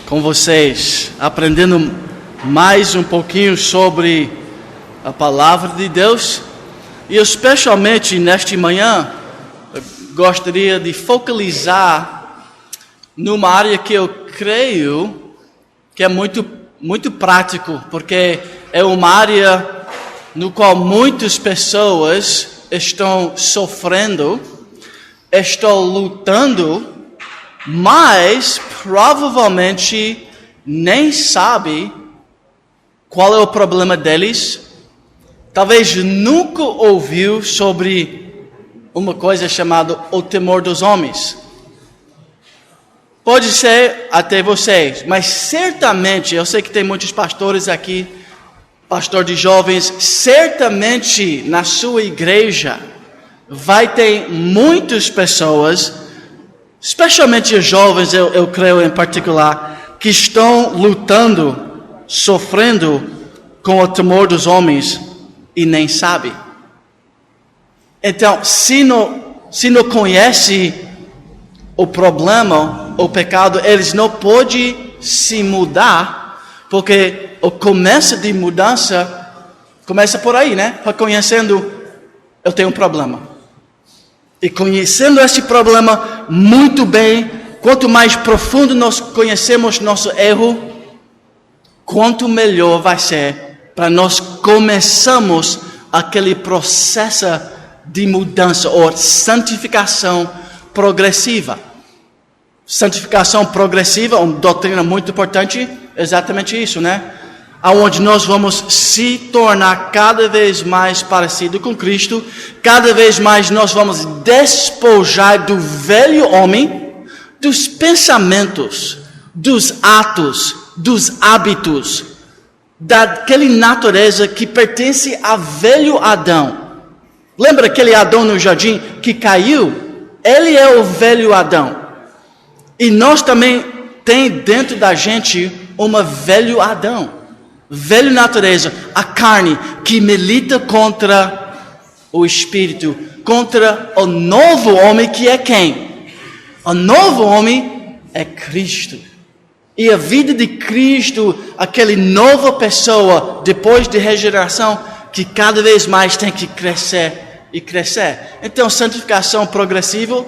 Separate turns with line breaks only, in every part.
com vocês, aprendendo mais um pouquinho sobre a palavra de Deus. E especialmente nesta manhã, eu gostaria de focalizar numa área que eu creio que é muito prático, porque é uma área no qual muitas pessoas estão sofrendo, estão lutando, mas provavelmente nem sabe qual é o problema deles. Talvez nunca ouviu sobre uma coisa chamada o temor dos homens. Pode ser até vocês, mas certamente, eu sei que tem muitos pastores aqui, pastor de jovens, certamente na sua igreja vai ter muitas pessoas, especialmente os jovens, eu creio em particular, que estão lutando, sofrendo com o temor dos homens e nem sabe. Então, se não conhece o problema, o pecado, eles não podem se mudar, porque o começo de mudança começa por aí, né? Reconhecendo, eu tenho um problema. E conhecendo esse problema muito bem, quanto mais profundo nós conhecemos nosso erro, quanto melhor vai ser para nós começarmos aquele processo de mudança ou santificação progressiva. Santificação progressiva, uma doutrina muito importante, exatamente isso, né? Aonde nós vamos se tornar cada vez mais parecido com Cristo, cada vez mais nós vamos despojar do velho homem, dos pensamentos, dos atos, dos hábitos, daquela natureza que pertence a velho Adão. Lembra aquele Adão no jardim que caiu? Ele é o velho Adão. E nós também tem dentro da gente uma velho Adão. Velha natureza, a carne que milita contra o Espírito, contra o novo homem que é quem? O novo homem é Cristo. E a vida de Cristo, aquela nova pessoa, depois de regeneração, que cada vez mais tem que crescer e crescer. Então, santificação progressiva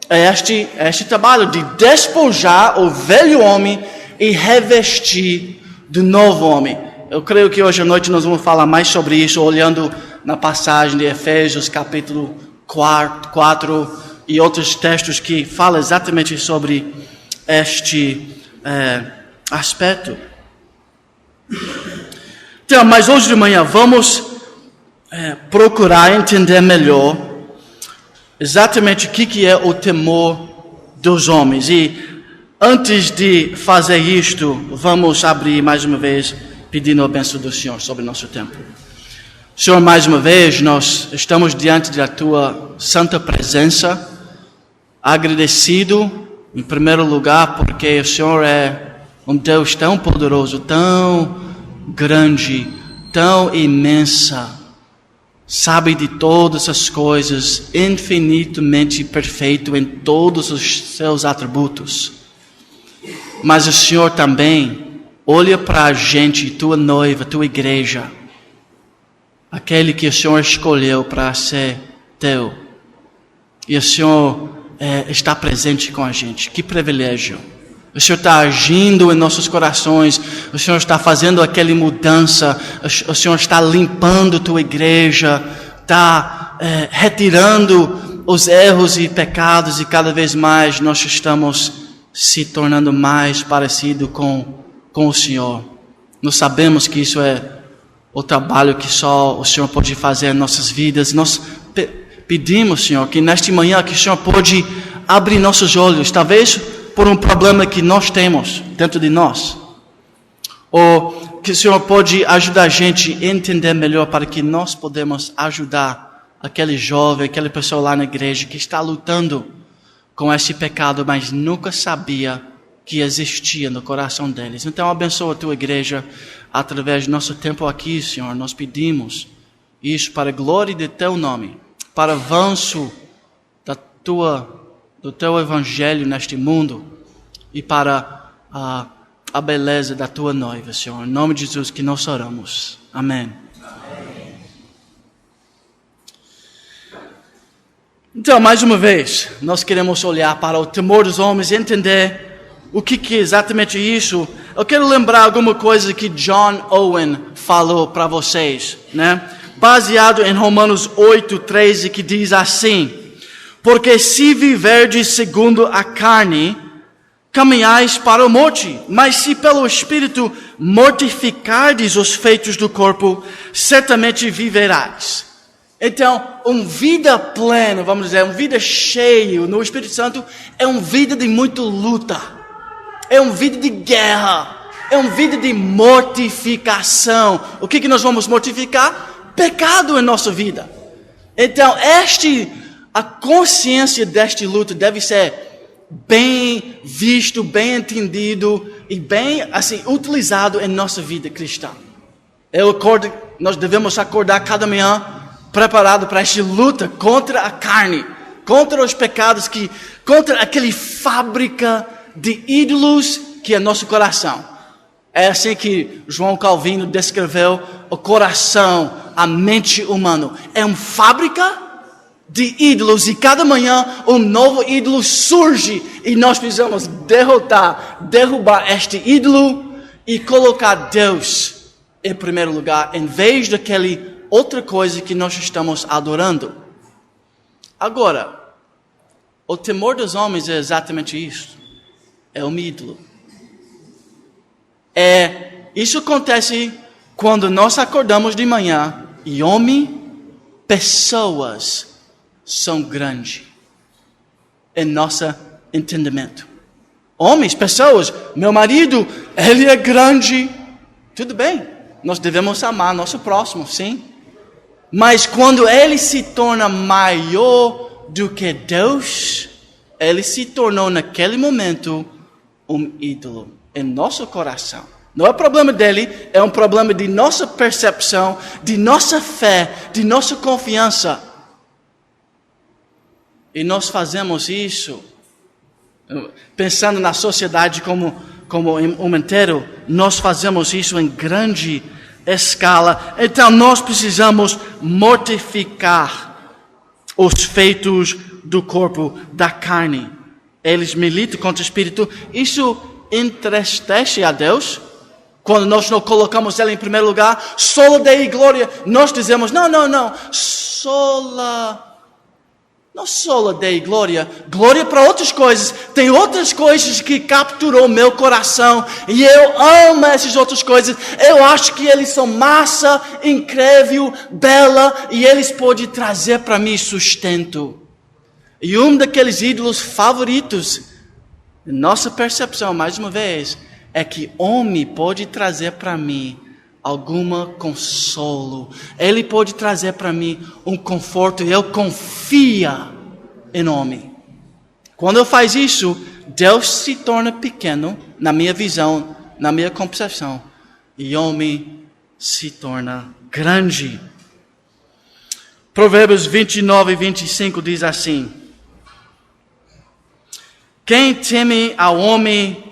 é este trabalho de despojar o velho homem e revestir do novo homem. Eu creio que hoje à noite nós vamos falar mais sobre isso, olhando na passagem de Efésios, capítulo 4 e outros textos que falam exatamente sobre este aspecto. Então, mas hoje de manhã vamos procurar entender melhor exatamente o que é o temor dos homens. E antes de fazer isto, vamos abrir mais uma vez pedindo a bênção do Senhor sobre o nosso tempo. Senhor, mais uma vez, nós estamos diante da Tua santa presença, agradecido, em primeiro lugar, porque o Senhor é um Deus tão poderoso, tão grande, tão imensa, sabe de todas as coisas, infinitamente perfeito em todos os seus atributos. Mas o Senhor também olha para a gente, tua noiva, tua igreja, aquele que o Senhor escolheu para ser teu. E o Senhor está presente com a gente. Que privilégio. O Senhor está agindo em nossos corações. O Senhor está fazendo aquela mudança. O Senhor está limpando tua igreja. Está retirando os erros e pecados. E cada vez mais nós estamos se tornando mais parecido com o Senhor. Nós sabemos que isso é o trabalho que só o Senhor pode fazer em nossas vidas. Nós pedimos, Senhor, que nesta manhã que o Senhor pode abrir nossos olhos, talvez por um problema que nós temos dentro de nós, ou que o Senhor pode ajudar a gente a entender melhor para que nós podemos ajudar aquele jovem, aquela pessoa lá na igreja que está lutando com esse pecado, mas nunca sabia que existia no coração deles. Então abençoa a tua igreja através do nosso tempo aqui, Senhor. Nós pedimos isso para a glória de teu nome, para avanço do teu evangelho neste mundo e para a beleza da tua noiva, Senhor. Em nome de Jesus que nós oramos. Amém. Então, mais uma vez, nós queremos olhar para o temor dos homens e entender o que é exatamente isso. Eu quero lembrar alguma coisa que John Owen falou para vocês, né? Baseado em Romanos 8:13, que diz assim: porque se viverdes segundo a carne, caminhais para a morte, mas se pelo Espírito mortificardes os feitos do corpo, certamente viverás. Então, uma vida plena, vamos dizer, uma vida cheia no Espírito Santo, é uma vida de muita luta, é uma vida de guerra, é uma vida de mortificação. O que nós vamos mortificar? Pecado em nossa vida. Então, a consciência desta luta deve ser bem visto, bem entendido e bem assim utilizado em nossa vida cristã. Nós devemos acordar cada manhã preparado para esta luta contra a carne, contra os pecados, contra aquela fábrica de ídolos que é nosso coração. É assim que João Calvino descreveu o coração, a mente humana. É uma fábrica de ídolos e cada manhã um novo ídolo surge e nós precisamos derrubar este ídolo e colocar Deus em primeiro lugar em vez daquele outra coisa que nós estamos adorando. Agora, o temor dos homens é exatamente isso. É um ídolo. Isso acontece quando nós acordamos de manhã e pessoas são grandes em nosso entendimento. Homens, pessoas, meu marido, ele é grande. Tudo bem, nós devemos amar nosso próximo, sim. Mas quando ele se torna maior do que Deus, ele se tornou naquele momento um ídolo em nosso coração. Não é problema dele, é um problema de nossa percepção, de nossa fé, de nossa confiança. E nós fazemos isso, pensando na sociedade como um inteiro, nós fazemos isso em grande escala. Então nós precisamos mortificar os feitos do corpo, da carne. Eles militam contra o Espírito. Isso entristece a Deus. Quando nós não colocamos Ele em primeiro lugar, solo Dei glória, nós dizemos, não, não solo Dei glória para outras coisas. Tem outras coisas que capturou meu coração e eu amo essas outras coisas. Eu acho que eles são massa, incrível, bela e eles podem trazer para mim sustento. E um daqueles ídolos favoritos, nossa percepção, mais uma vez, é que homem pode trazer para mim alguma consolo. Ele pode trazer para mim um conforto. Eu confio em homem. Quando eu faço isso, Deus se torna pequeno na minha visão, na minha concepção. E homem se torna grande. Provérbios 29 e 25 diz assim: quem teme ao homem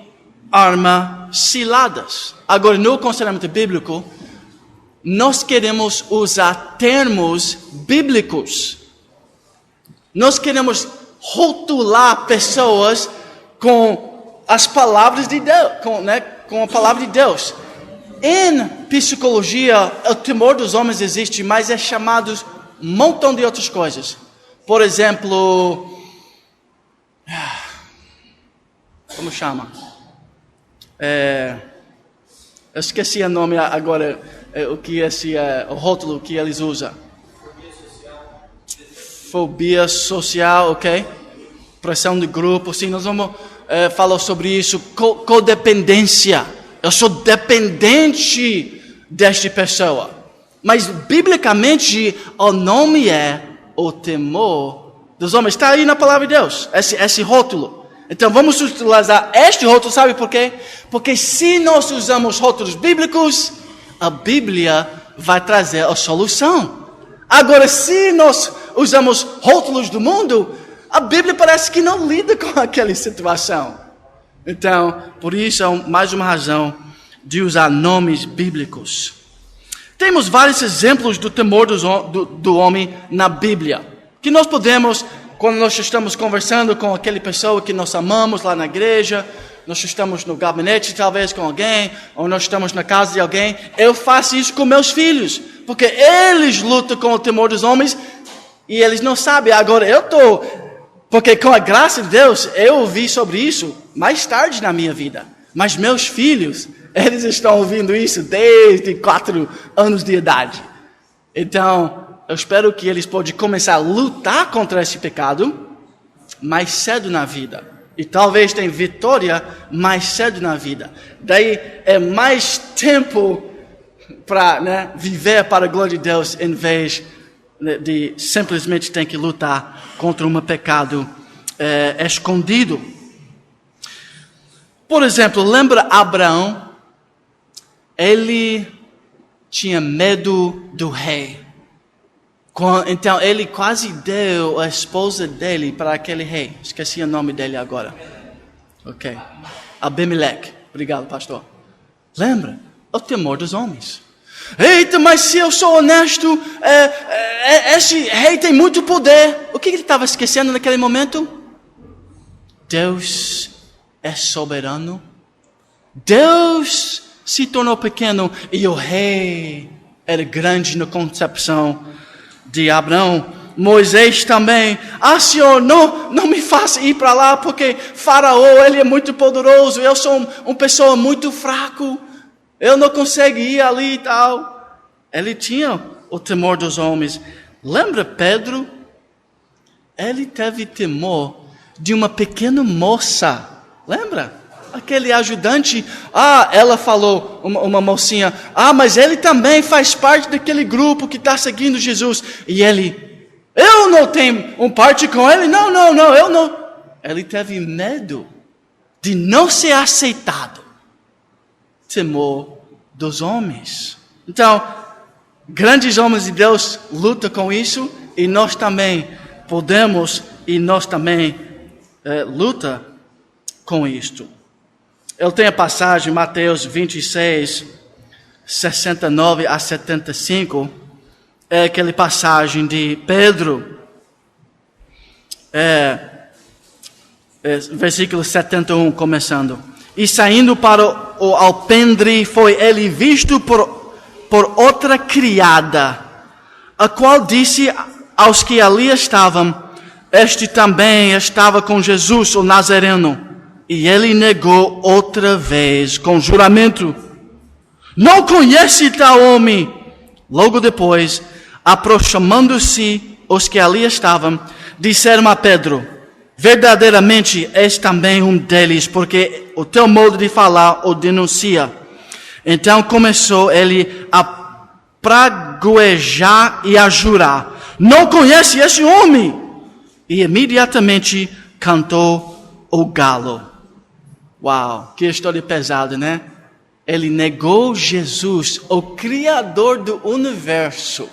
arma ciladas. Agora, no conselhamento bíblico, nós queremos usar termos bíblicos. Nós queremos rotular pessoas com as palavras de Deus, com a palavra de Deus. Em psicologia, o temor dos homens existe, mas é chamado um montão de outras coisas. Por exemplo, como chama? Eu esqueci o nome agora, o rótulo que eles usam. Fobia social, ok? Pressão de grupo, sim, nós vamos falar sobre isso. Codependência. Eu sou dependente desta pessoa. Mas, biblicamente, o nome é o temor dos homens. Está aí na palavra de Deus, esse rótulo. Então vamos utilizar este rótulo, sabe por quê? Porque se nós usamos rótulos bíblicos, a Bíblia vai trazer a solução. Agora, se nós usamos rótulos do mundo, a Bíblia parece que não lida com aquela situação. Então, por isso é mais uma razão de usar nomes bíblicos. Temos vários exemplos do temor do homem na Bíblia, que nós podemos, quando nós estamos conversando com aquela pessoa que nós amamos lá na igreja, nós estamos no gabinete talvez com alguém, ou nós estamos na casa de alguém, eu faço isso com meus filhos, porque eles lutam com o temor dos homens e eles não sabem. Agora porque com a graça de Deus, eu ouvi sobre isso mais tarde na minha vida. Mas meus filhos, eles estão ouvindo isso desde 4 anos de idade. Então, eu espero que eles possam começar a lutar contra esse pecado mais cedo na vida. E talvez tenham vitória mais cedo na vida. Daí é mais tempo para viver para a glória de Deus, em vez de simplesmente ter que lutar contra um pecado escondido. Por exemplo, lembra Abraão? Ele tinha medo do rei. Então ele quase deu a esposa dele para aquele rei. Esqueci o nome dele agora. Ok. Abimeleque. Obrigado, pastor. Lembra? O temor dos homens. Eita, mas se eu sou honesto, esse rei tem muito poder. O que ele estava esquecendo naquele momento? Deus é soberano. Deus se tornou pequeno e o rei era grande na concepção de Abraão. Moisés também. Senhor, não me faça ir para lá, porque Faraó, ele é muito poderoso. Eu sou uma pessoa muito fraco. Eu não consigo ir ali e tal. Ele tinha o temor dos homens. Lembra Pedro? Ele teve temor de uma pequena moça. Lembra? Aquele ajudante. Ela falou, uma mocinha. Mas ele também faz parte daquele grupo que está seguindo Jesus. E ele, eu não tenho um parte com ele. Não, eu não. Ele teve medo de não ser aceitado. Temor dos homens. Então, grandes homens de Deus lutam com isso, e nós também podemos, e nós também luta com isto. Eu tenho a passagem, Mateus 26, 69 a 75, é aquela passagem de Pedro, versículo 71, começando. E saindo para o alpendre, foi ele visto por outra criada, a qual disse aos que ali estavam: este também estava com Jesus, o Nazareno. E ele negou outra vez, com juramento: não conhece tal homem. Logo depois, aproximando-se os que ali estavam, disseram a Pedro: verdadeiramente és também um deles, porque o teu modo de falar o denuncia. Então começou ele a praguejar e a jurar: não conhece esse homem. E imediatamente cantou o galo. Uau, que história pesada, né? Ele negou Jesus, o Criador do universo,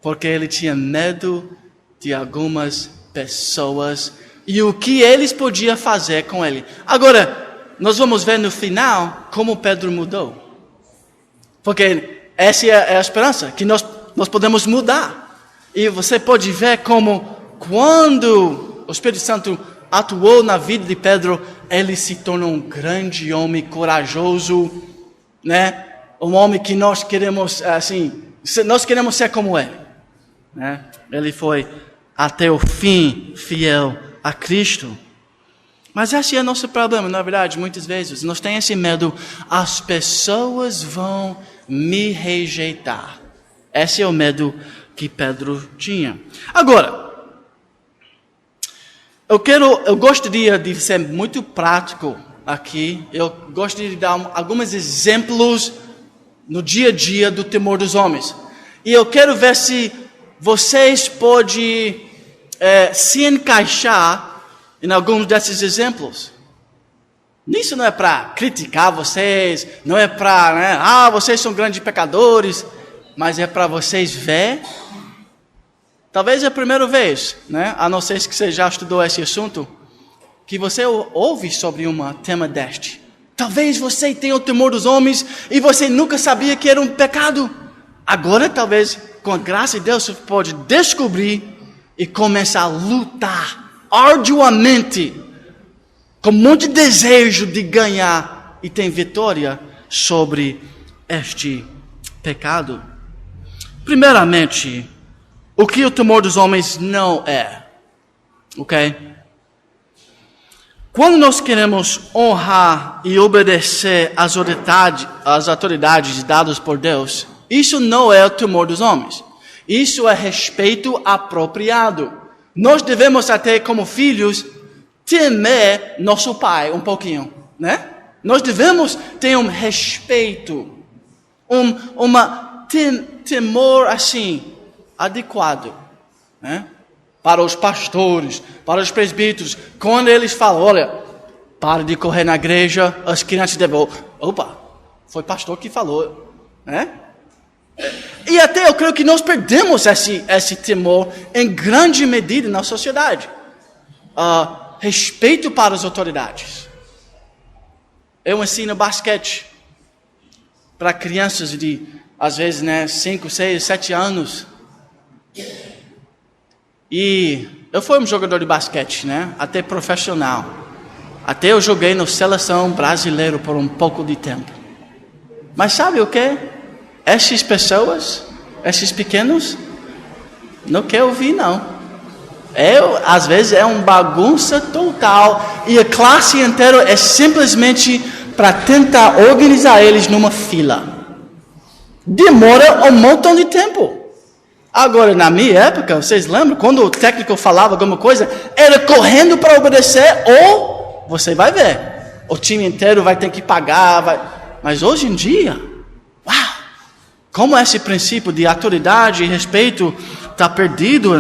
porque ele tinha medo de algumas pessoas e o que eles podiam fazer com ele. Agora, nós vamos ver no final como Pedro mudou. Porque essa é a esperança, que nós podemos mudar. E você pode ver como quando o Espírito Santo atuou na vida de Pedro, ele se tornou um grande homem corajoso, né? Um homem que nós queremos, nós queremos ser como ele, né? Ele foi até o fim fiel a Cristo. Mas esse é o nosso problema, na verdade, muitas vezes. Nós temos esse medo: as pessoas vão me rejeitar. Esse é o medo que Pedro tinha. Agora, eu gostaria de ser muito prático aqui. Eu gostaria de dar alguns exemplos no dia a dia do temor dos homens. E eu quero ver se vocês podem se encaixar em alguns desses exemplos. Isso não é para criticar vocês, não é para, vocês são grandes pecadores, mas é para vocês ver. Talvez é a primeira vez, né? A não ser que você já estudou esse assunto, que você ouve sobre um tema deste. Talvez você tenha o temor dos homens e você nunca sabia que era um pecado. Agora, talvez, com a graça de Deus, você pode descobrir e começar a lutar arduamente, com muito desejo de ganhar e ter vitória sobre este pecado. Primeiramente, o que o temor dos homens não é, ok? Quando nós queremos honrar e obedecer às autoridades dadas por Deus, isso não é o temor dos homens. Isso é respeito apropriado. Nós devemos até, como filhos, temer nosso pai um pouquinho, né? Nós devemos ter um respeito, temor assim, adequado, né? Para os pastores, para os presbíteros, quando eles falam, olha, para de correr na igreja, as crianças devem, opa, foi pastor que falou, né? E até eu creio que nós perdemos esse temor em grande medida na sociedade. Respeito para as autoridades. Eu ensino basquete para crianças de, às vezes, 5, 6, 7 anos. E eu fui um jogador de basquete, até profissional. Até eu joguei na seleção brasileira por um pouco de tempo. Mas sabe o que? Essas pessoas, esses pequenos, não querem ouvir, não. Às vezes é uma bagunça total. E a classe inteira é simplesmente para tentar organizar eles numa fila. Demora um montão de tempo. Agora, na minha época, vocês lembram? Quando o técnico falava alguma coisa, era correndo para obedecer ou você vai ver. O time inteiro vai ter que pagar. Mas hoje em dia, uau! Como esse princípio de autoridade e respeito está perdido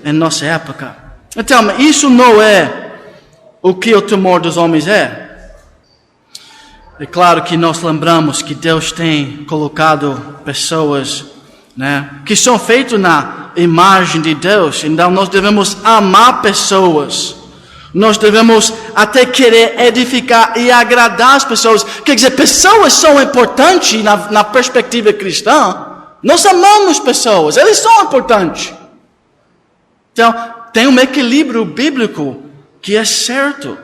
em nossa época. Então, isso não é o que o temor dos homens é. É claro que nós lembramos que Deus tem colocado pessoas, que são feitas na imagem de Deus. Então nós devemos amar pessoas. Nós devemos até querer edificar e agradar as pessoas. Quer dizer, pessoas são importantes na perspectiva cristã. Nós amamos pessoas, eles são importantes. Então, tem um equilíbrio bíblico que é certo.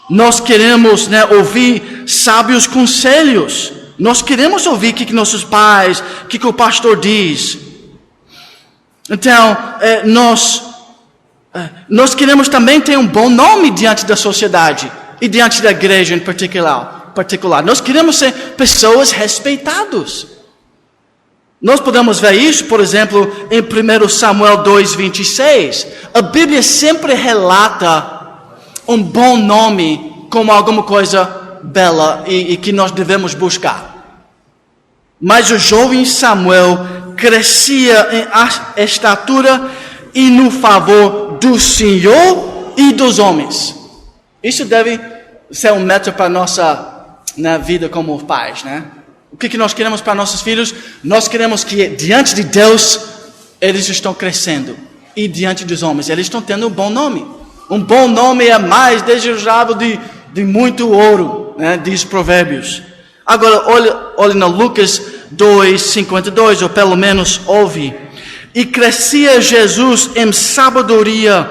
Nós queremos ouvir sábios conselhos. Nós queremos ouvir o que nossos pais, o que o pastor diz. Então, nós queremos também ter um bom nome diante da sociedade e diante da igreja em particular. Nós queremos ser pessoas respeitadas. Nós podemos ver isso, por exemplo, em 1 Samuel 2:26. A Bíblia sempre relata um bom nome como alguma coisa bela e que nós devemos buscar. Mas o jovem Samuel crescia em estatura e no favor do Senhor e dos homens. Isso deve ser um método para a nossa vida como pais, O que nós queremos para nossos filhos? Nós queremos que diante de Deus eles estão crescendo e diante dos homens eles estão tendo um bom nome. Um bom nome é mais desejável de muito ouro, diz Provérbios. Agora olhe no Lucas 2:52, ou pelo menos ouve. E crescia Jesus em sabedoria,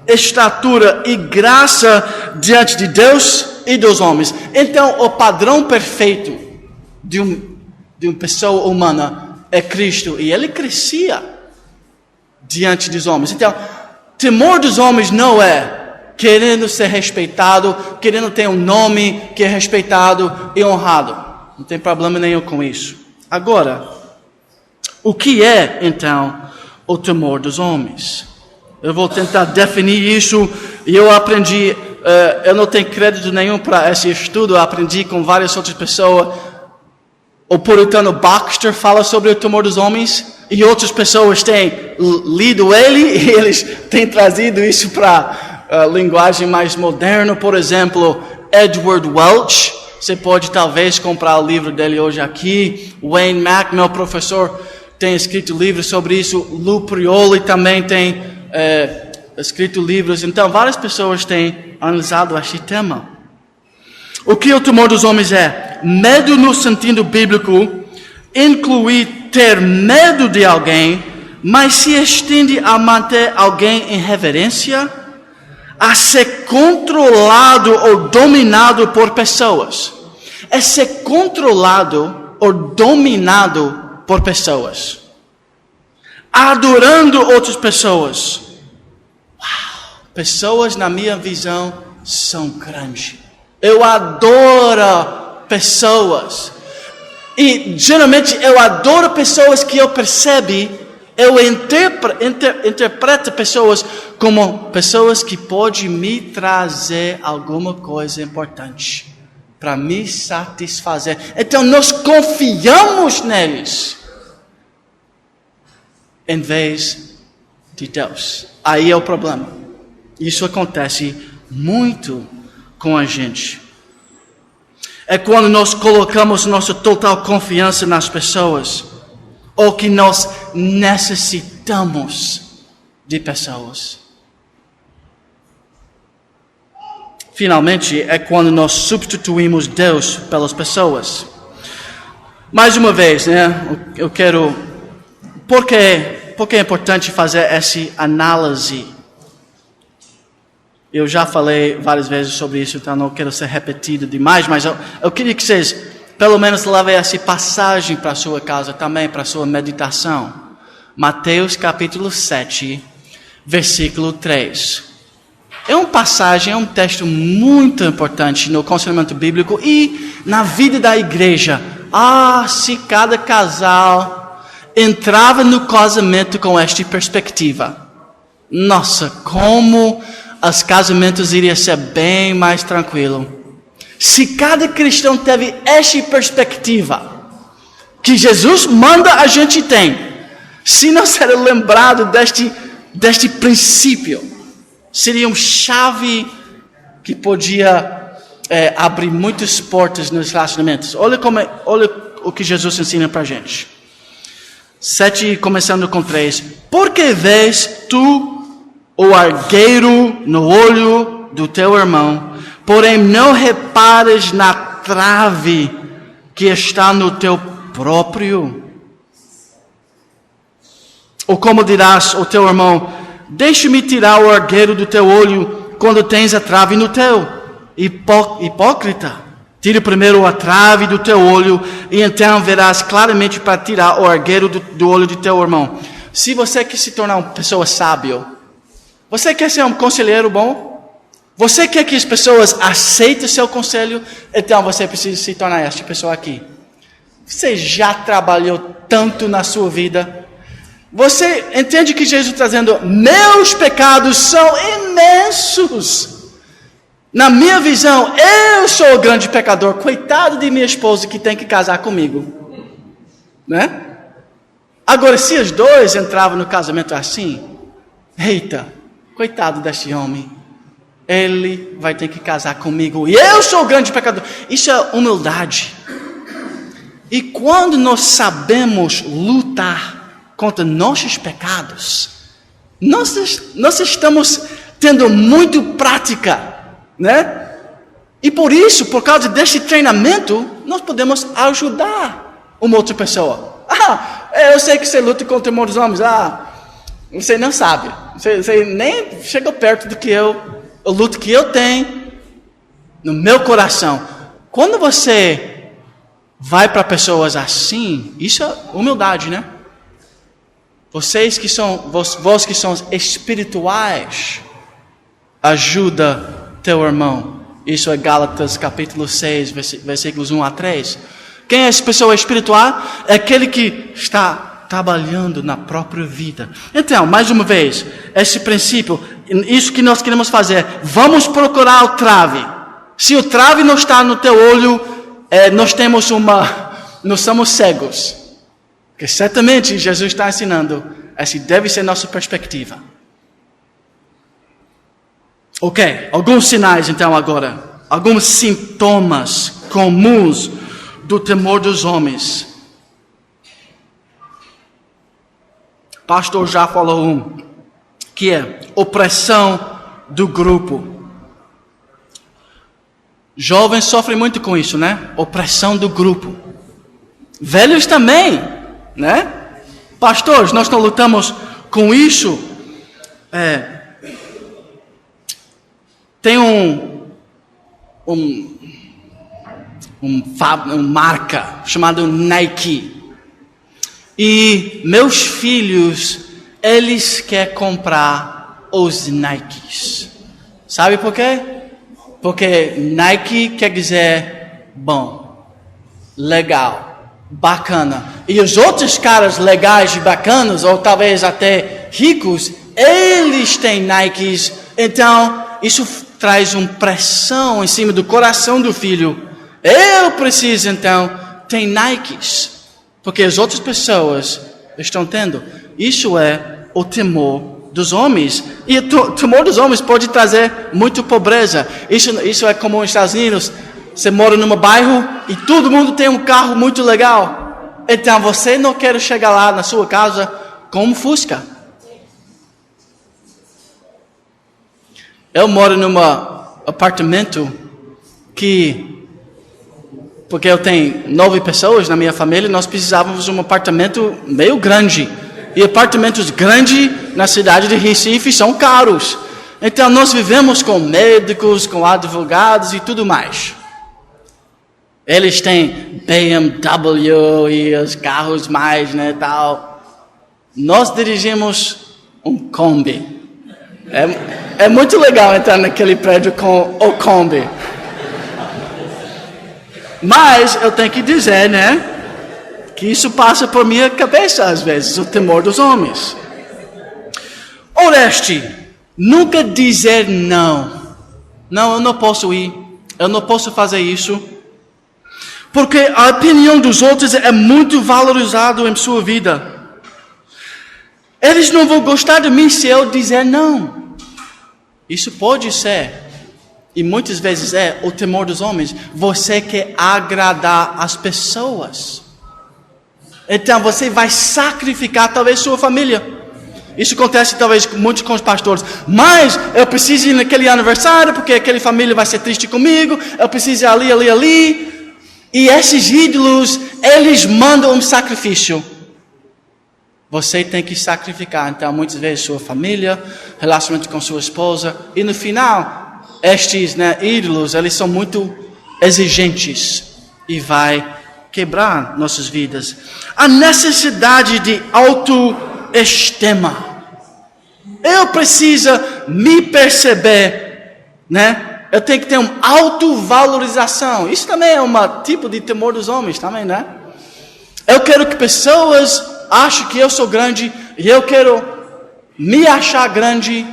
estatura e graça diante de Deus e dos homens. Então, o padrão perfeito de uma pessoa humana é Cristo. E ele crescia diante dos homens. Então, temor dos homens não é querendo ser respeitado, querendo ter um nome que é respeitado e honrado. Não tem problema nenhum com isso. Agora, o que é, então, o temor dos homens? Eu vou tentar definir isso, e eu aprendi, eu não tenho crédito nenhum para esse estudo, eu aprendi com várias outras pessoas. O puritano Baxter fala sobre o temor dos homens, e outras pessoas têm lido ele, e eles têm trazido isso para linguagem mais moderna. Por exemplo, Edward Welch, você pode talvez comprar o livro dele hoje aqui. Wayne Mack, meu professor, tem escrito livros sobre isso. Lou Prioli também tem escrito livros. Então, várias pessoas têm analisado este tema. O que o temor dos homens é? Medo no sentido bíblico inclui ter medo de alguém, mas se estende a manter alguém em reverência, a ser controlado ou dominado por pessoas. É ser controlado ou dominado por pessoas. Adorando outras pessoas. Uau! Pessoas, na minha visão, são grandes. Eu adoro pessoas. E geralmente eu adoro pessoas que eu percebo. Eu interpreto pessoas como pessoas que podem me trazer alguma coisa importante para me satisfazer. Então nós confiamos neles em vez de Deus. Aí é o problema. Isso acontece muito com a gente. É quando nós colocamos nossa total confiança nas pessoas, ou que nós necessitamos de pessoas. Finalmente, é quando nós substituímos Deus pelas pessoas. Mais uma vez, eu quero... Por que é importante fazer essa análise? Eu já falei várias vezes sobre isso, então não quero ser repetido demais, mas eu queria que vocês... pelo menos leve essa passagem para a sua casa também, para a sua meditação. Mateus capítulo 7, versículo 3. É uma passagem, é um texto muito importante no conhecimento bíblico e na vida da igreja. Se cada casal entrava no casamento com esta perspectiva. Nossa, como os casamentos iriam ser bem mais tranquilos. Se cada cristão teve essa perspectiva que Jesus manda a gente ter, se não ser lembrado deste princípio, seria uma chave que podia abrir muitas portas nos relacionamentos. Olha o que Jesus ensina para a gente. 7, começando com 3. Por que vês tu o argueiro no olho do teu irmão, porém não repares na trave que está no teu próprio? Ou como dirás ao teu irmão, deixa-me tirar o argueiro do teu olho quando tens a trave no teu? Hipócrita, tira primeiro a trave do teu olho e então verás claramente para tirar o argueiro do olho do teu irmão. Se você quer se tornar uma pessoa sábia, você quer ser um conselheiro bom? Você quer que as pessoas aceitem seu conselho? Então você precisa se tornar esta pessoa aqui. Você já trabalhou tanto na sua vida. Você entende que Jesus está dizendo, meus pecados são imensos. Na minha visão, eu sou o grande pecador. Coitado de minha esposa que tem que casar comigo. Né? Agora, se os dois entravam no casamento assim, eita, coitado deste homem. Ele vai ter que casar comigo. E eu sou o grande pecador. Isso é humildade. E quando nós sabemos lutar contra nossos pecados, nós estamos tendo muito prática, né? E por isso, por causa desse treinamento, nós podemos ajudar uma outra pessoa. Eu sei que você luta contra o temor dos homens. Você não sabe. Você nem chega perto do que eu luto que eu tenho no meu coração. Quando você vai para pessoas assim, isso é humildade, né? Vós que são espirituais, ajuda teu irmão. Isso é Gálatas capítulo 6, versículos 1 a 3. Quem é essa pessoa espiritual? É aquele que está trabalhando na própria vida. Então, mais uma vez, esse princípio, isso que nós queremos fazer, vamos procurar o trave. Se o trave não está no teu olho, nós somos cegos. Porque certamente Jesus está ensinando, essa deve ser nossa perspectiva. Ok, alguns sinais então agora, alguns sintomas comuns do temor dos homens. O pastor já falou que é opressão do grupo. Jovens sofrem muito com isso, né? Opressão do grupo. Velhos também, né? Pastores, nós não lutamos com isso. Tem uma marca chamada Nike. E meus filhos, eles querem comprar os Nikes. Sabe por quê? Porque Nike quer dizer bom, legal, bacana. E os outros caras legais e bacanas, ou talvez até ricos, eles têm Nikes. Então, isso traz uma pressão em cima do coração do filho. Eu preciso, então, ter Nikes. Porque as outras pessoas estão tendo. Isso é o temor dos homens. E o temor dos homens pode trazer muita pobreza. Isso é como nos Estados Unidos. Você mora num bairro e todo mundo tem um carro muito legal. Então você não quer chegar lá na sua casa com um Fusca. Eu moro num apartamento porque eu tenho 9 pessoas na minha família, nós precisávamos de um apartamento meio grande. E apartamentos grandes na cidade de Recife são caros. Então nós vivemos com médicos, com advogados e tudo mais. Eles têm BMW e os carros mais, né, tal. Nós dirigimos um Kombi. É muito legal entrar naquele prédio com o Kombi. Mas eu tenho que dizer, né, que isso passa por minha cabeça às vezes, o temor dos homens. Oreste, nunca dizer não. Não, eu não posso ir. Eu não posso fazer isso. Porque a opinião dos outros é muito valorizada em sua vida. Eles não vão gostar de mim se eu dizer não. Isso pode ser, e muitas vezes é, o temor dos homens. Você quer agradar as pessoas. Então você vai sacrificar talvez sua família. Isso acontece talvez muito com os pastores. Mas eu preciso ir naquele aniversário porque aquela família vai ser triste comigo. Eu preciso ir ali. E esses ídolos, eles mandam um sacrifício. Você tem que sacrificar. Então muitas vezes sua família, relacionamento com sua esposa. E no final, estes, né, ídolos, eles são muito exigentes. E vai quebrar nossas vidas. A necessidade de autoestima. Eu preciso me perceber, né? Eu tenho que ter uma autovalorização. Isso também é um tipo de temor dos homens, também, né? Eu quero que pessoas achem que eu sou grande e eu quero me achar grande.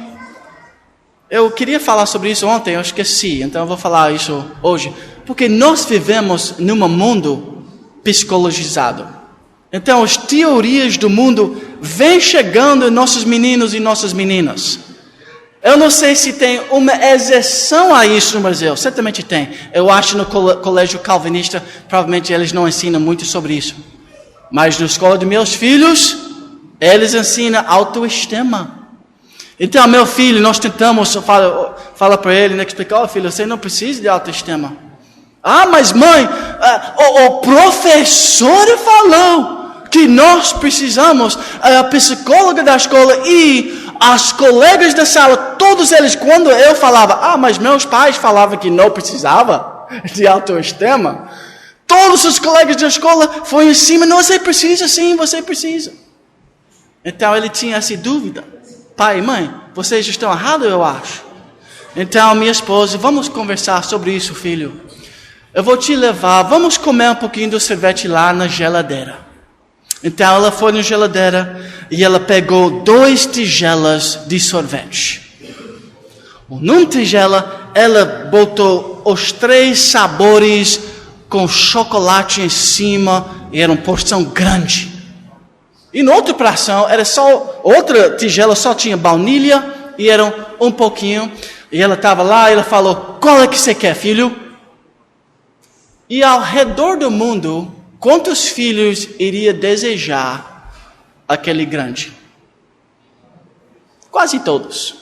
Eu queria falar sobre isso ontem, eu esqueci, então eu vou falar isso hoje. Porque nós vivemos num mundo psicologizado. Então as teorias do mundo vêm chegando em nossos meninos e nossas meninas. Eu não sei se tem uma exceção a isso no Brasil. Certamente tem. Eu acho no colégio calvinista, provavelmente eles não ensinam muito sobre isso. Mas na escola de meus filhos, eles ensinam autoestima. Então meu filho, nós tentamos fala para ele, né, explicar, filho, você não precisa de autoestima. Ah, mas mãe, o professor falou que nós precisamos, a psicóloga da escola e as colegas da sala, todos eles, quando eu falava, mas meus pais falavam que não precisava de autoestima, todos os colegas da escola foram em cima, não, você precisa sim, você precisa. Então ele tinha essa dúvida, pai e mãe, vocês estão errados, eu acho. Então minha esposa, vamos conversar sobre isso, filho. Eu vou te levar, vamos comer um pouquinho do sorvete lá na geladeira. Então ela foi na geladeira e ela pegou 2 tigelas de sorvete. Numa tigela, ela botou os 3 sabores com chocolate em cima, e era uma porção grande. E na outra porção, outra tigela só tinha baunilha, e era um pouquinho. E ela estava lá, e ela falou, qual é que você quer, filho? E ao redor do mundo, quantos filhos iria desejar aquele grande? Quase todos.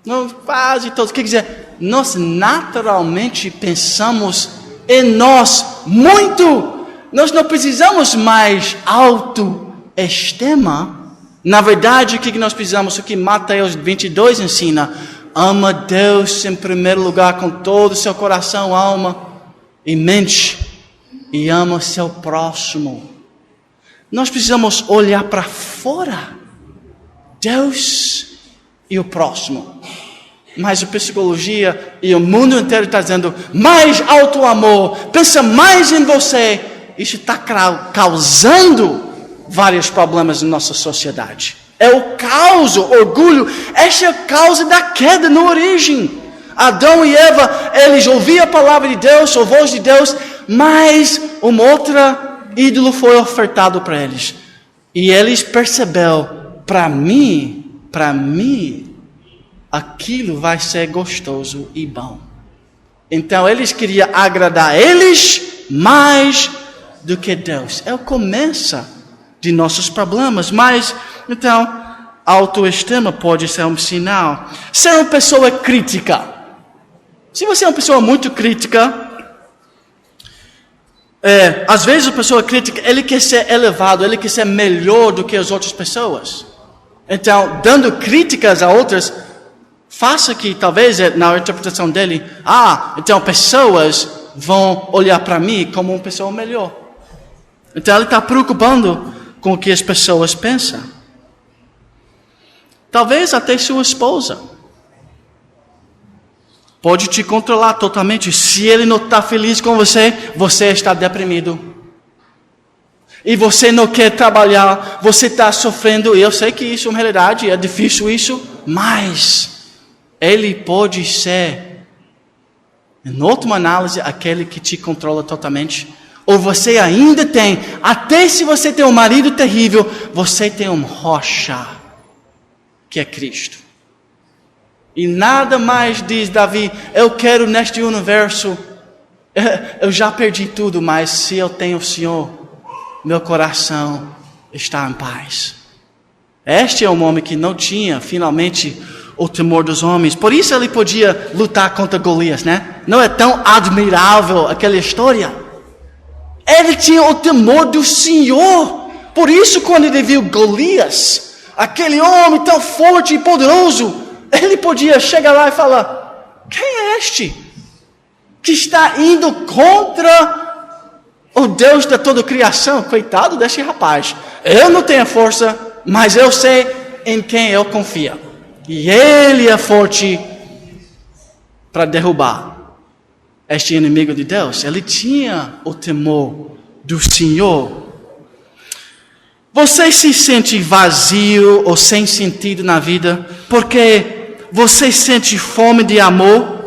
Não, quase todos. Quer dizer, nós naturalmente pensamos em nós muito. Nós não precisamos mais autoestima. Na verdade, o que nós precisamos? O que Mateus 22 ensina. Ama Deus em primeiro lugar com todo o seu coração, alma e mente. E ama seu próximo. Nós precisamos olhar para fora. Deus e o próximo. Mas a psicologia e o mundo inteiro está dizendo mais auto-amor. Pensa mais em você. Isso está causando vários problemas na nossa sociedade. É o caos, o orgulho. Essa é a causa da queda na origem. Adão e Eva, eles ouviam a palavra de Deus, a voz de Deus, mas uma outra ídolo foi ofertado para eles. E eles perceberam, para mim, aquilo vai ser gostoso e bom. Então eles queriam agradar eles mais do que Deus. É o começo de nossos problemas. Mas, então, a autoestima pode ser um sinal. Ser uma pessoa crítica. Se você é uma pessoa muito crítica, às vezes a pessoa crítica, ele quer ser elevado, ele quer ser melhor do que as outras pessoas. Então, dando críticas a outras, faça que talvez na interpretação dele, então pessoas vão olhar para mim como uma pessoa melhor. Então ele está preocupando com o que as pessoas pensam. Talvez até sua esposa pode te controlar totalmente. Se ele não está feliz com você, você está deprimido. E você não quer trabalhar, você está sofrendo. Eu sei que isso é uma realidade, é difícil isso, mas ele pode ser, em última análise, aquele que te controla totalmente. Ou você ainda tem, até se você tem um marido terrível, você tem um rocha, que é Cristo. E nada mais diz Davi, eu quero neste universo, eu já perdi tudo, mas se eu tenho o Senhor, meu coração está em paz. Este é um homem que não tinha, finalmente, o temor dos homens. Por isso ele podia lutar contra Golias, né? Não é tão admirável aquela história. Ele tinha o temor do Senhor. Por isso, quando ele viu Golias, aquele homem tão forte e poderoso, ele podia chegar lá e falar, quem é este que está indo contra o Deus da toda a criação? Coitado desse rapaz. Eu não tenho força, mas eu sei em quem eu confio. E ele é forte para derrubar este inimigo de Deus. Ele tinha o temor do Senhor. Você se sente vazio ou sem sentido na vida porque você sente fome de amor?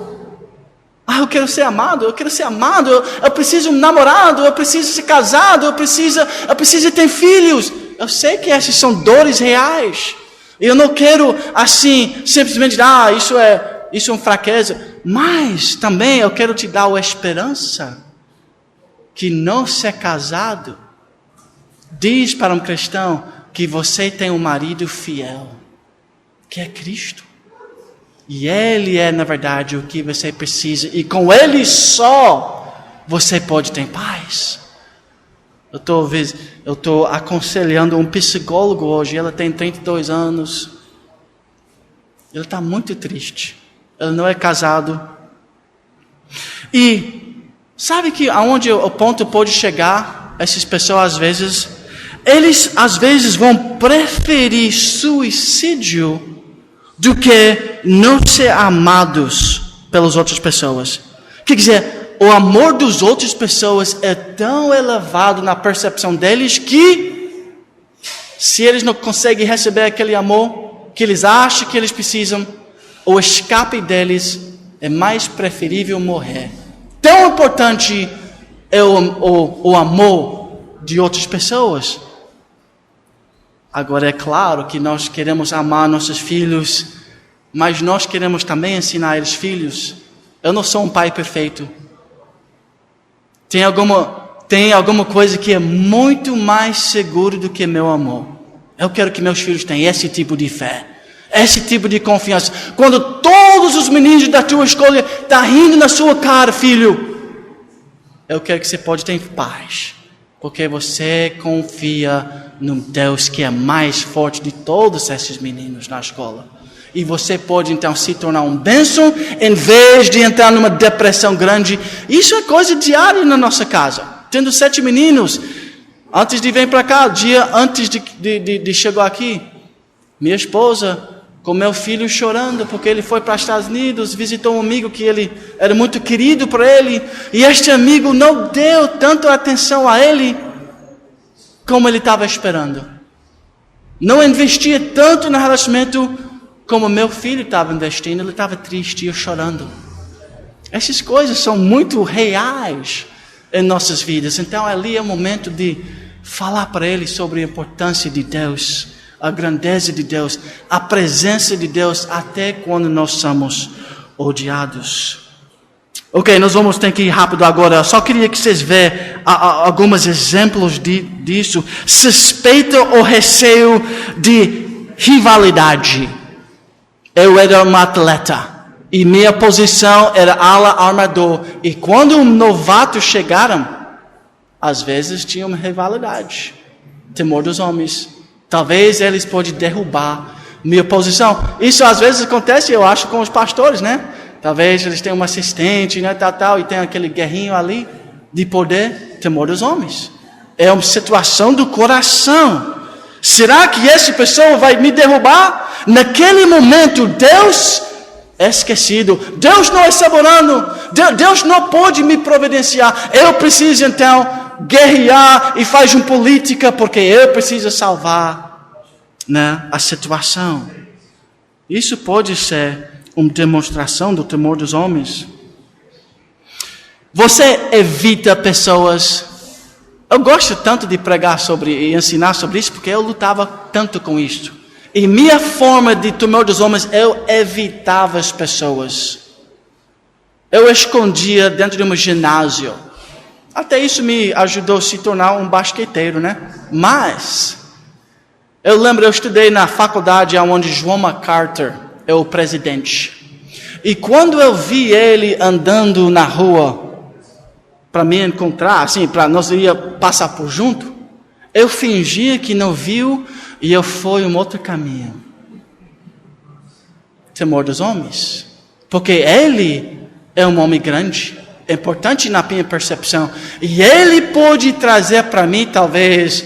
Eu quero ser amado, eu preciso de um namorado, eu preciso ser casado, eu preciso ter filhos. Eu sei que essas são dores reais. Eu não quero assim, simplesmente, isso é uma fraqueza. Mas também eu quero te dar a esperança que não ser casado diz para um cristão que você tem um marido fiel, que é Cristo. E Ele é, na verdade, o que você precisa. E com Ele só você pode ter paz. Eu estou aconselhando um psicólogo hoje. Ela tem 32 anos. Ele está muito triste. Ele não é casado. E sabe que aonde o ponto pode chegar? Essas pessoas eles às vezes vão preferir suicídio do que não ser amados pelas outras pessoas. Quer dizer, o amor das outras pessoas é tão elevado na percepção deles que se eles não conseguem receber aquele amor que eles acham que eles precisam, o escape deles é mais preferível morrer. Tão importante é o amor de outras pessoas. Agora é claro que nós queremos amar nossos filhos, mas nós queremos também ensinar eles filhos. Eu não sou um pai perfeito. Tem alguma coisa que é muito mais seguro do que meu amor. Eu quero que meus filhos tenham esse tipo de fé. Esse tipo de confiança. Quando todos os meninos da tua escola estão rindo na sua cara, filho, eu quero que você pode ter paz. Porque você confia no Deus que é mais forte de todos esses meninos na escola. E você pode então se tornar um bênção em vez de entrar numa depressão grande. Isso é coisa diária na nossa casa. Tendo 7 meninos, antes de vir para cá, dia antes de chegar aqui, minha esposa com meu filho chorando porque ele foi para os Estados Unidos, visitou um amigo que ele era muito querido para ele, e este amigo não deu tanta atenção a ele como ele estava esperando. Não investia tanto no relacionamento como meu filho estava investindo. Ele estava triste e eu chorando. Essas coisas são muito reais em nossas vidas. Então ali é o momento de falar para ele sobre a importância de Deus, a grandeza de Deus, a presença de Deus, até quando nós somos odiados. Ok, nós vamos ter que ir rápido agora. Eu só queria que vocês vejam alguns exemplos disso. Suspeita ou receio de rivalidade. Eu era um atleta e minha posição era ala armador. E quando um novato chegaram, às vezes tinha uma rivalidade. Temor dos homens. Talvez eles podem derrubar minha posição. Isso às vezes acontece, eu acho, com os pastores, né? Talvez eles tenham um assistente, né, tal, e tem aquele guerrinho ali de poder. Temor dos homens. É uma situação do coração. Será que essa pessoa vai me derrubar? Naquele momento, Deus é esquecido. Deus não está orando. Deus não pode me providenciar. Eu preciso então guerrear e fazer uma política porque eu preciso salvar, né, a situação. Isso pode ser uma demonstração do temor dos homens. Você evita pessoas. Eu gosto tanto de pregar sobre e ensinar sobre isso porque eu lutava tanto com isso. E minha forma de temor dos homens, eu evitava as pessoas. Eu escondia dentro de um ginásio. Até isso me ajudou a se tornar um basqueteiro, né? Mas eu lembro, eu estudei na faculdade onde João MacArthur é o presidente. E quando eu vi ele andando na rua para me encontrar, assim, para nós ia passar por junto, eu fingia que não viu e eu fui um outro caminho. Temor dos homens. Porque ele é um homem grande, é importante na minha percepção. E ele pode trazer para mim, talvez,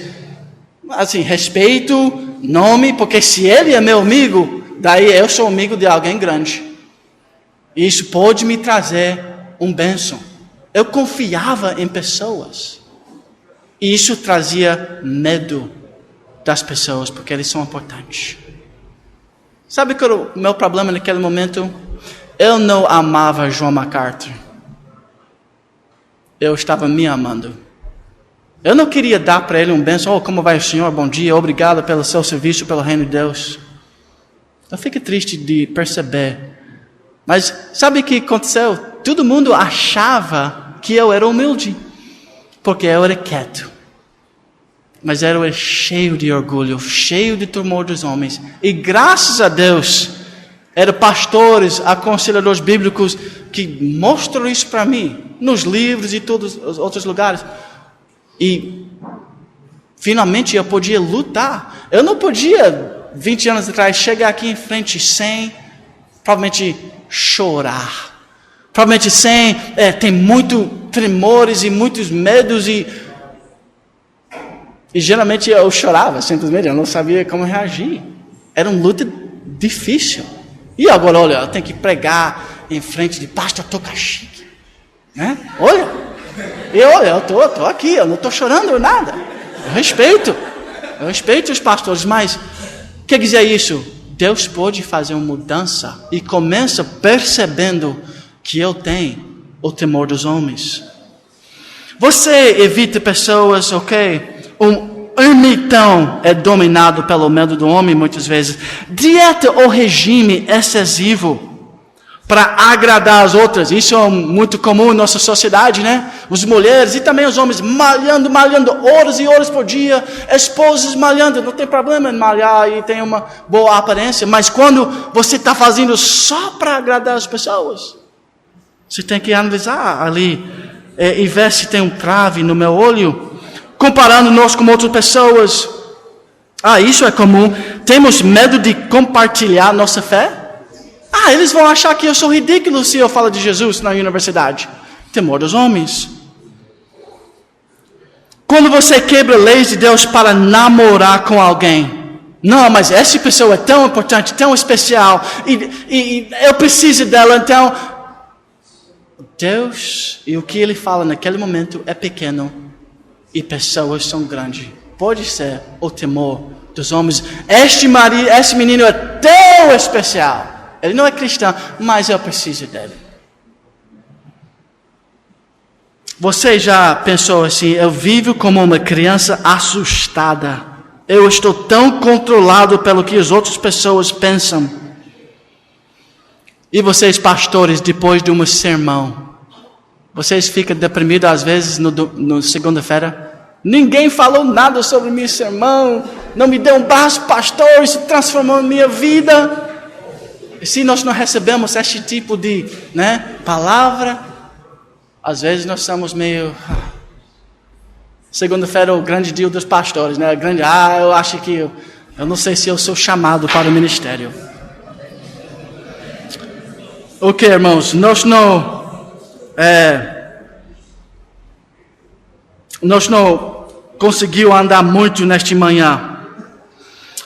assim, respeito, nome, porque se ele é meu amigo, daí eu sou amigo de alguém grande. E isso pode me trazer um bênção. Eu confiava em pessoas. E isso trazia medo das pessoas, porque eles são importantes. Sabe que o meu problema naquele momento? Eu não amava João MacArthur. Eu estava me amando. Eu não queria dar para ele um bênção. Oh, como vai o senhor? Bom dia, obrigado pelo seu serviço, pelo reino de Deus. Eu fico triste de perceber. Mas sabe o que aconteceu? Todo mundo achava que eu era humilde. Porque eu era quieto. Mas eu era cheio de orgulho, cheio de temor dos homens. E graças a Deus, eram pastores, aconselhadores bíblicos que mostram isso para mim, nos livros e todos os outros lugares. E finalmente eu podia lutar. Eu não podia, 20 anos atrás, chegar aqui em frente sem, provavelmente, chorar. Provavelmente sem, tem muitos tremores e muitos medos e geralmente eu chorava, simplesmente, eu não sabia como reagir. Era uma luta difícil. E agora, olha, eu tenho que pregar em frente de pastor Tocachique, né? Olha, eu tô aqui, eu não estou chorando nada. Eu respeito os pastores, mas o que quer dizer isso? Deus pode fazer uma mudança e começa percebendo que eu tenho o temor dos homens. Você evita pessoas, ok? Um ermitão é dominado pelo medo do homem muitas vezes. Dieta ou regime excessivo para agradar as outras. Isso é muito comum em nossa sociedade, né? As mulheres e também os homens malhando horas e horas por dia, esposas malhando, não tem problema em malhar e tem uma boa aparência, mas quando você está fazendo só para agradar as pessoas, você tem que analisar ali, e ver se tem um trave no meu olho, comparando-nos com outras pessoas. Isso é comum. Temos medo de compartilhar nossa fé? Eles vão achar que eu sou ridículo se eu falo de Jesus na universidade. Temor dos homens. Quando você quebra leis de Deus para namorar com alguém. Não, mas essa pessoa é tão importante, tão especial. E eu preciso dela, então... Deus e o que Ele fala naquele momento é pequeno. E pessoas são grandes. Pode ser o temor dos homens. Esse menino é tão especial. Ele não é cristão, mas eu preciso dele. Você já pensou assim, eu vivo como uma criança assustada. Eu estou tão controlado pelo que as outras pessoas pensam. E vocês, pastores, depois de um sermão, vocês ficam deprimidos às vezes no segunda-feira? Ninguém falou nada sobre meu sermão, não me deu um basta, pastor, isso transformou minha vida. E se nós não recebemos esse tipo de palavra, às vezes nós estamos meio... Segunda-feira é o grande dia dos pastores, né? Eu acho que eu não sei se eu sou chamado para o ministério. Ok, irmãos, nós não conseguimos andar muito nesta manhã.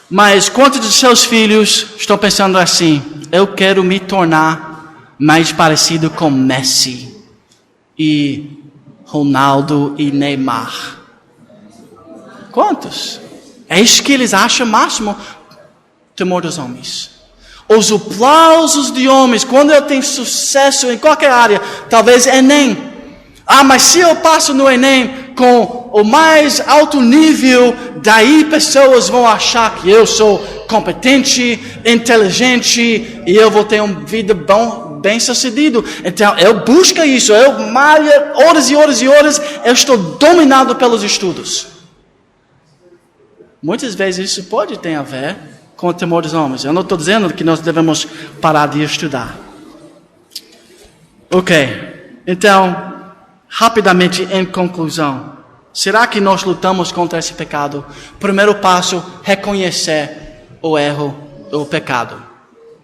Mas quantos de seus filhos estão pensando assim? Eu quero me tornar mais parecido com Messi e Ronaldo e Neymar. Quantos? É isso que eles acham máximo. Temor dos homens. Os aplausos de homens. Quando eu tenho sucesso em qualquer área. Talvez Enem. Mas se eu passo no Enem com o mais alto nível, daí pessoas vão achar que eu sou competente, inteligente e eu vou ter uma vida bem sucedido. Então eu busco isso, eu malho horas e horas e horas, eu estou dominado pelos estudos. Muitas vezes isso pode ter a ver com o temor dos homens. Eu não estou dizendo que nós devemos parar de estudar. Ok, então... Rapidamente, em conclusão, será que nós lutamos contra esse pecado? Primeiro passo, reconhecer o erro, o pecado.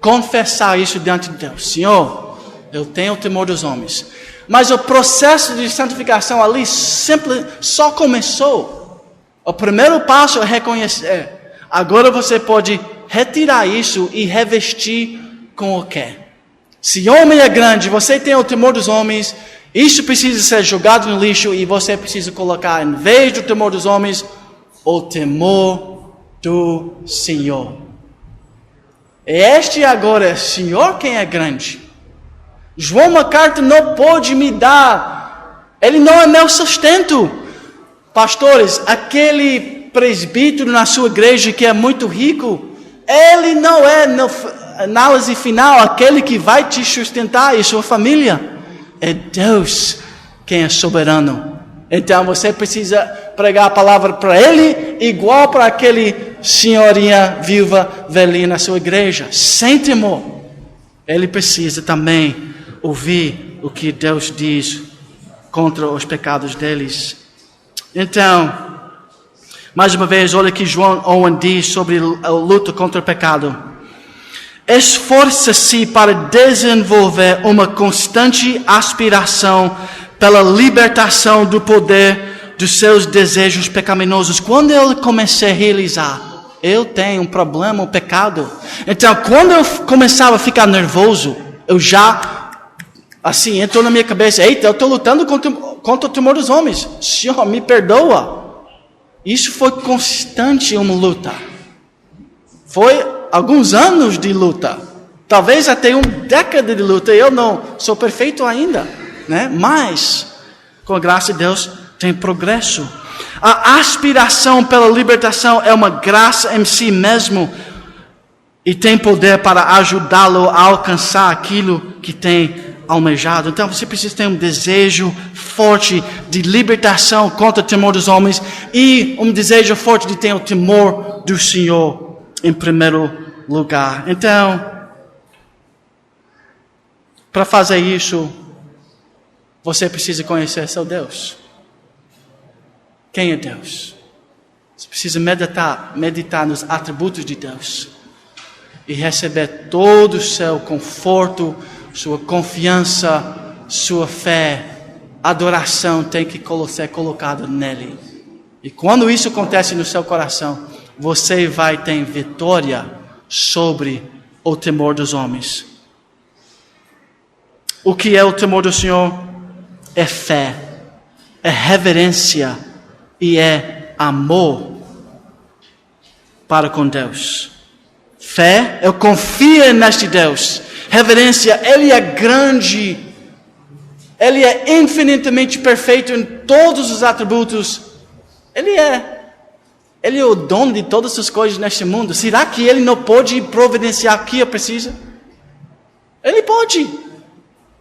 Confessar isso diante de Deus. Senhor, eu tenho o temor dos homens. Mas o processo de santificação ali só começou. O primeiro passo é reconhecer. Agora você pode retirar isso e revestir com o quê? Se homem é grande, você tem o temor dos homens... Isso precisa ser jogado no lixo e você precisa colocar, em vez do temor dos homens, o temor do Senhor. Este agora, Senhor, quem é grande? João MacArthur não pode me dar. Ele não é meu sustento. Pastores, aquele presbítero na sua igreja que é muito rico, ele não é, na análise final, aquele que vai te sustentar e sua família. É Deus quem é soberano. Então você precisa pregar a palavra para Ele, igual para aquele senhorinha viúva velhinha na sua igreja, sem temor. Ele precisa também ouvir o que Deus diz contra os pecados deles. Então, mais uma vez, olha o que John Owen diz sobre a luta contra o pecado. Esforça-se para desenvolver uma constante aspiração pela libertação do poder dos seus desejos pecaminosos. Quando eu comecei a realizar, eu tenho um problema, um pecado. Então, quando eu começava a ficar nervoso, eu já, assim, entrou na minha cabeça, eita, eu estou lutando contra o temor dos homens. Senhor, me perdoa. Isso foi constante uma luta. Foi alguns anos de luta, talvez até uma década de luta. Eu não sou perfeito ainda, né? Mas, com a graça de Deus, tem progresso. A aspiração pela libertação é uma graça em si mesmo e tem poder para ajudá-lo a alcançar aquilo que tem almejado. Então você precisa ter um desejo forte de libertação contra o temor dos homens e um desejo forte de ter o temor do Senhor em primeiro lugar. Então, para fazer isso, você precisa conhecer seu Deus. Quem é Deus? Você precisa meditar nos atributos de Deus e receber todo o seu conforto, sua confiança, sua fé, adoração tem que ser colocada nele. E quando isso acontece no seu coração, você vai ter vitória sobre o temor dos homens. O que é o temor do Senhor? É fé, é reverência e é amor para com Deus. Fé, eu confio neste Deus. Reverência, Ele é grande. Ele é infinitamente perfeito em todos os atributos. Ele é o dono de todas as coisas neste mundo. Será que Ele não pode providenciar o que eu preciso? Ele pode.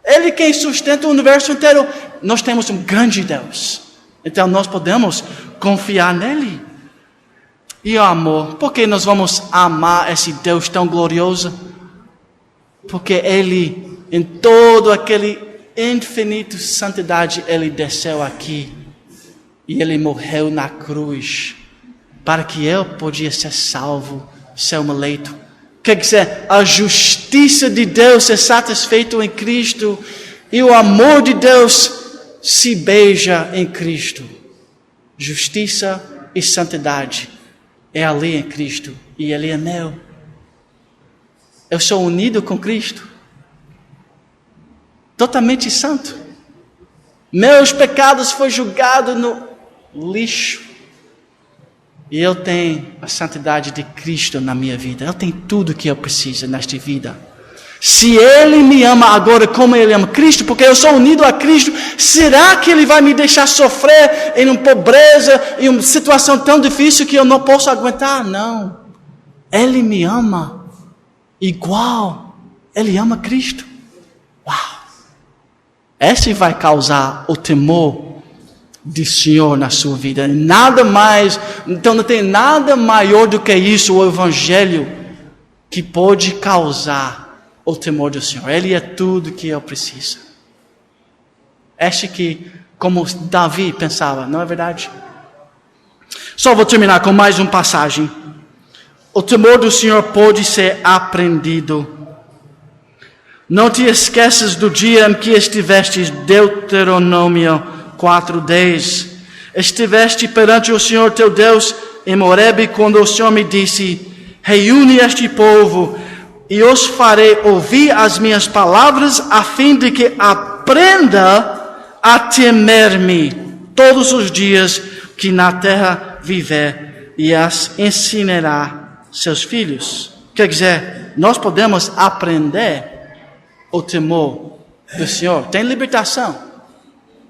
Ele quem sustenta o universo inteiro. Nós temos um grande Deus. Então nós podemos confiar nele. E o amor, por que nós vamos amar esse Deus tão glorioso? Porque Ele, em todo aquele infinito santidade, Ele desceu aqui. E Ele morreu na cruz. Para que eu podia ser salvo, ser um eleito. Quer dizer, a justiça de Deus é satisfeita em Cristo. E o amor de Deus se beija em Cristo. Justiça e santidade é ali em Cristo. E Ele é meu. Eu sou unido com Cristo. Totalmente santo. Meus pecados foram julgados no lixo. E eu tenho a santidade de Cristo na minha vida. Eu tenho tudo que eu preciso nesta vida. Se Ele me ama agora como Ele ama Cristo, porque eu sou unido a Cristo, será que Ele vai me deixar sofrer em uma pobreza, em uma situação tão difícil que eu não posso aguentar? Não. Ele me ama igual Ele ama Cristo. Uau! Esse vai causar o temor do Senhor na sua vida. Nada mais, então não tem nada maior do que isso, o Evangelho, que pode causar o temor do Senhor. Ele é tudo que eu preciso. Acho que, como Davi pensava, não é verdade? Só vou terminar com mais uma passagem. O temor do Senhor pode ser aprendido. Não te esqueças do dia em que estivestes, Deuteronômio 4:10. Estiveste perante o Senhor teu Deus em Horebe, quando o Senhor me disse: reúne este povo e os farei ouvir as minhas palavras, a fim de que aprenda a temer-me todos os dias que na terra viver, e as ensinará seus filhos. Quer dizer, nós podemos aprender o temor do Senhor. Tem libertação,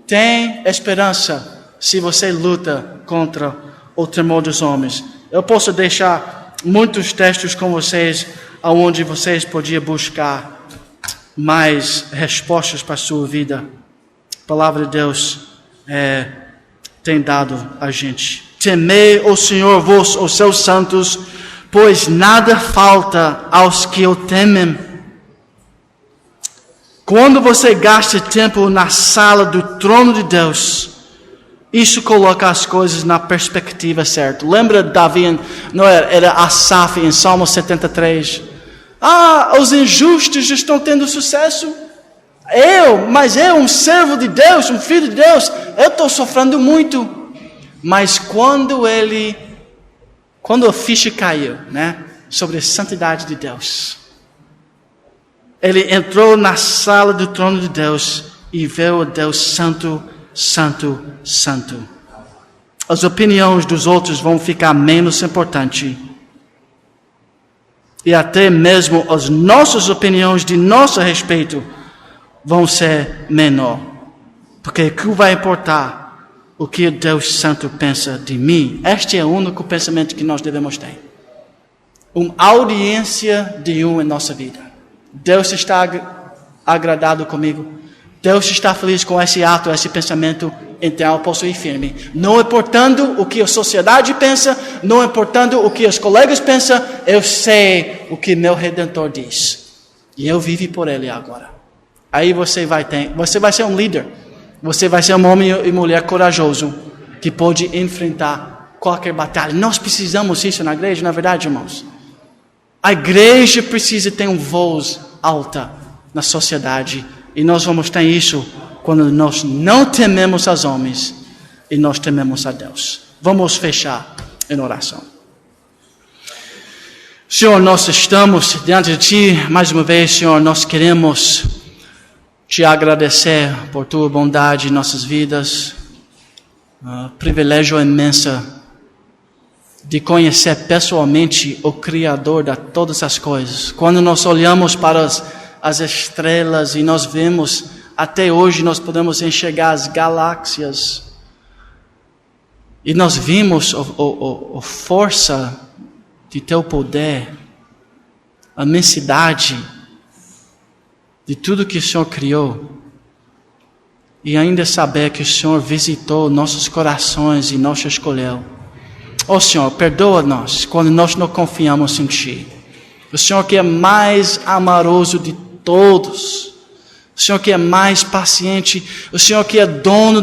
tem esperança, se você luta contra o temor dos homens. Eu posso deixar muitos textos com vocês, onde vocês podiam buscar mais respostas para a sua vida. A palavra de Deus tem dado a gente. Temei o Senhor vós, os seus santos, pois nada falta aos que o temem. Quando você gasta tempo na sala do trono de Deus, isso coloca as coisas na perspectiva certa. Lembra Davi, não era Asaf em Salmo 73? Os injustos estão tendo sucesso. Mas eu, um servo de Deus, um filho de Deus, eu estou sofrendo muito. Mas quando a ficha caiu, sobre a santidade de Deus, ele entrou na sala do trono de Deus e viu o Deus santo, santo, santo. As opiniões dos outros vão ficar menos importantes. E até mesmo as nossas opiniões de nosso respeito vão ser menor. Porque o que vai importar? O que Deus Santo pensa de mim? Este é o único pensamento que nós devemos ter. Uma audiência de em nossa vida. Deus está agradado comigo. Deus está feliz com esse ato, esse pensamento, então eu posso ir firme. Não importando o que a sociedade pensa, não importando o que os colegas pensam, eu sei o que meu Redentor diz. E eu vivo por Ele agora. Aí você vai ser um líder. Você vai ser um homem e mulher corajoso, que pode enfrentar qualquer batalha. Nós precisamos disso na igreja, na verdade, irmãos. A igreja precisa ter uma voz alta na sociedade. E nós vamos ter isso quando nós não tememos aos homens e nós tememos a Deus. Vamos fechar em oração. Senhor, nós estamos diante de Ti, mais uma vez, Senhor, nós queremos Te agradecer por Tua bondade em nossas vidas. Privilégio imenso de conhecer pessoalmente o Criador de todas as coisas. Quando nós olhamos para as estrelas e nós vemos, até hoje nós podemos enxergar as galáxias. E nós vimos a força de Teu poder, a imensidade de tudo que o Senhor criou. E ainda saber que o Senhor visitou nossos corações e nos escolheu. Ó Senhor, perdoa-nos quando nós não confiamos em Ti. O Senhor que é mais amoroso de todos. O Senhor que é mais paciente. O Senhor que é dono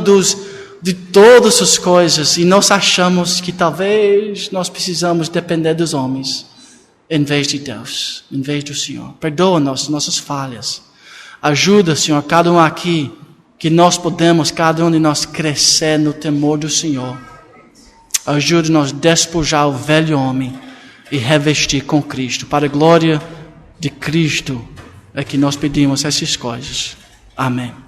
de todas as coisas. E nós achamos que talvez nós precisamos depender dos homens, em vez de Deus, em vez do Senhor. Perdoa-nos nossas falhas. Ajuda, Senhor, cada um aqui, que nós podemos, cada um de nós, crescer no temor do Senhor. Ajude-nos a despojar o velho homem e revestir com Cristo. Para a glória de Cristo é que nós pedimos essas coisas. Amém.